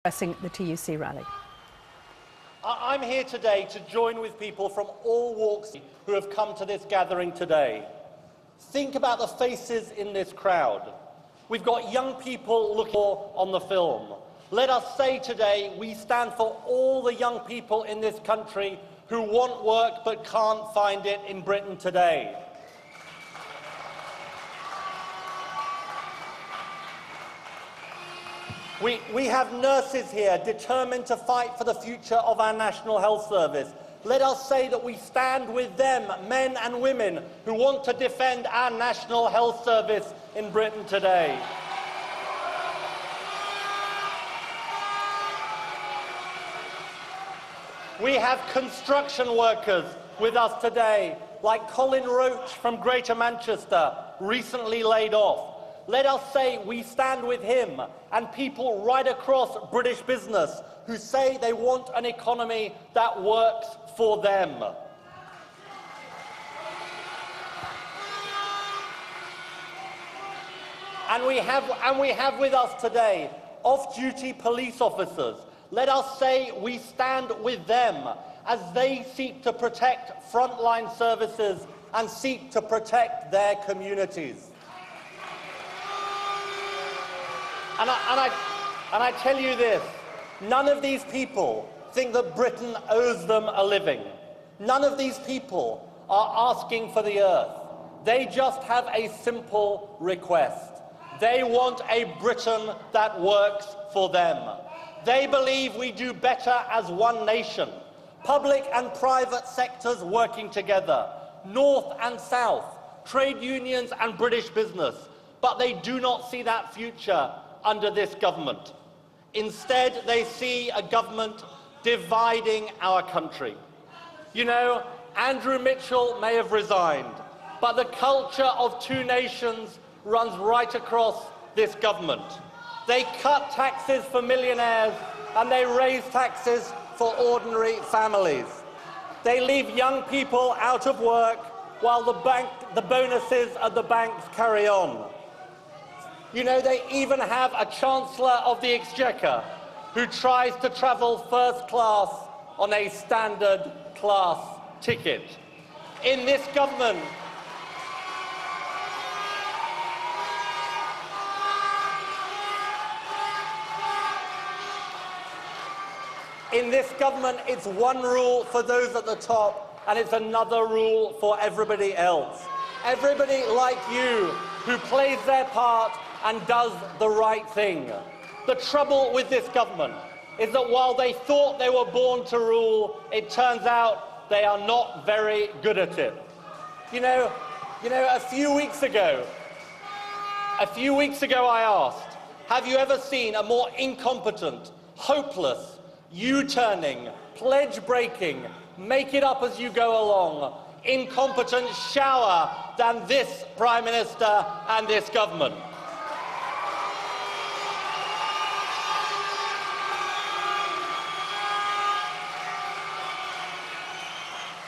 addressing the TUC rally. I'm here today to join with people from all walks who have come to this gathering today. Think about the faces in this crowd. We've got young people looking on the film. Let us say today we stand for all the young people in this country who want work but can't find it in Britain today. We have nurses here determined to fight for the future of our National Health Service. Let us say that we stand with them, men and women, who want to defend our National Health Service in Britain today. We have construction workers with us today, like Colin Roach from Greater Manchester, recently laid off. Let us say we stand with him and people right across British business who say they want an economy that works for them. And we have with us today off-duty police officers. Let us say we stand with them as they seek to protect frontline services and seek to protect their communities. And I tell you this, none of these people think that Britain owes them a living. None of these people are asking for the earth. They just have a simple request. They want a Britain that works for them. They believe we do better as one nation, public and private sectors working together, north and south, trade unions and British business, but they do not see that future under this government. Instead, they see a government dividing our country. You know, Andrew Mitchell may have resigned, but the culture of two nations runs right across this government. They cut taxes for millionaires and they raise taxes for ordinary families. They leave young people out of work while the bonuses at the banks carry on. You know, they even have a Chancellor of the Exchequer who tries to travel first class on a standard class ticket. In this government, it's one rule for those at the top and it's another rule for everybody else. Everybody like you who plays their part and does the right thing. The trouble with this government is that while they thought they were born to rule, it turns out they are not very good at it. You know, a few weeks ago I asked, have you ever seen a more incompetent, hopeless, U-turning, pledge-breaking, make-it-up-as-you-go-along, incompetent shower than this Prime Minister and this government?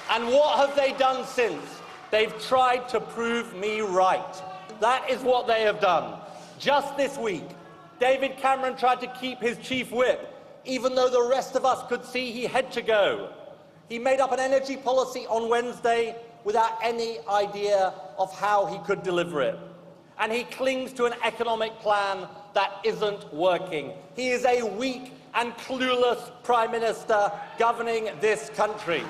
And what have they done since? They've tried to prove me right. That is what they have done. Just this week, David Cameron tried to keep his chief whip, even though the rest of us could see he had to go. He made up an energy policy on Wednesday without any idea of how he could deliver it. And he clings to an economic plan that isn't working. He is a weak and clueless Prime Minister governing this country.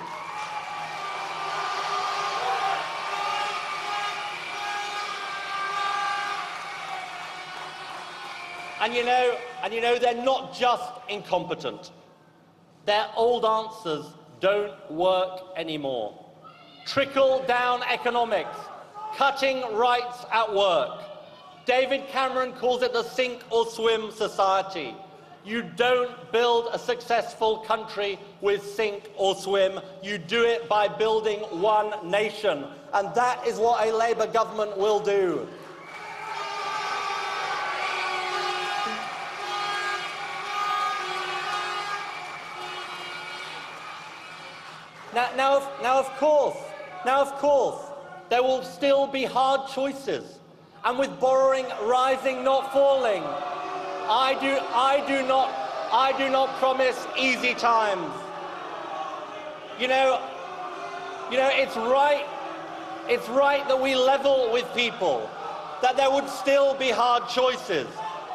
And you know, they're not just incompetent. Their old answers don't work anymore. Trickle-down economics, cutting rights at work. David Cameron calls it the sink or swim society. You don't build a successful country with sink or swim. You do it by building one nation. And that is what a Labour government will do. Now, of course, there will still be hard choices. And with borrowing rising, not falling, I do not I do not promise easy times. You know, it's right that we level with people, that there would still be hard choices.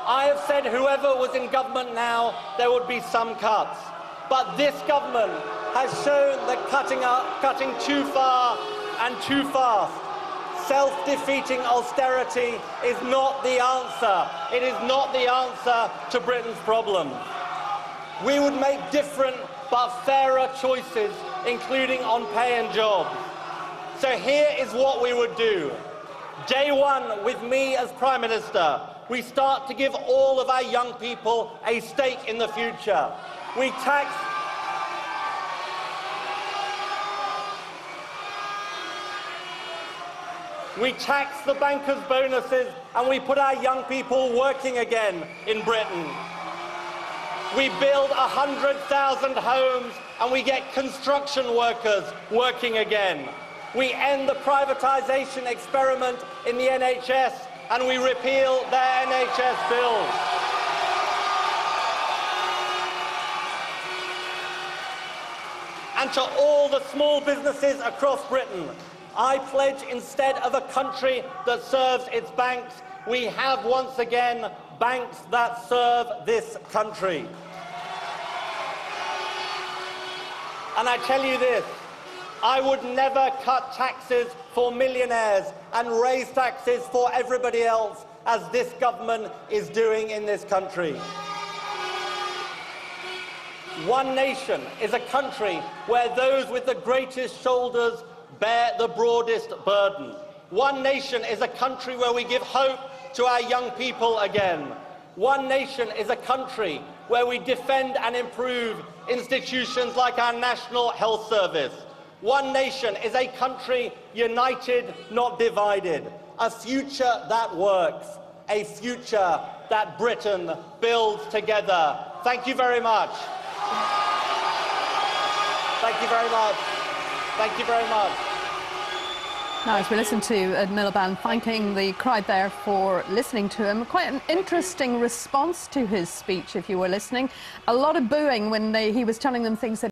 I have said whoever was in government now, there would be some cuts. But this government has shown that cutting too far and too fast, self-defeating austerity is not the answer. It is not the answer to Britain's problems. We would make different but fairer choices, including on pay and jobs. So here is what we would do. Day one, with me as Prime Minister, we start to give all of our young people a stake in the future. We tax the bankers' bonuses, and we put our young people working again in Britain. We build 100,000 homes, and we get construction workers working again. We end the privatisation experiment in the NHS, and we repeal their NHS bills. And to all the small businesses across Britain, I pledge, instead of a country that serves its banks, we have once again banks that serve this country. And I tell you this, I would never cut taxes for millionaires and raise taxes for everybody else, as this government is doing in this country. One nation is a country where those with the greatest shoulders bear the broadest burden. One nation is a country where we give hope to our young people again. One nation is a country where we defend and improve institutions like our National Health Service. One nation is a country united, not divided. A future that works. A future that Britain builds together. Thank you very much. Thank you very much. Thank you very much. Now, as we listen to Miliband thanking the crowd there for listening to him, quite an interesting response to his speech, if you were listening. A lot of booing when he was telling them things that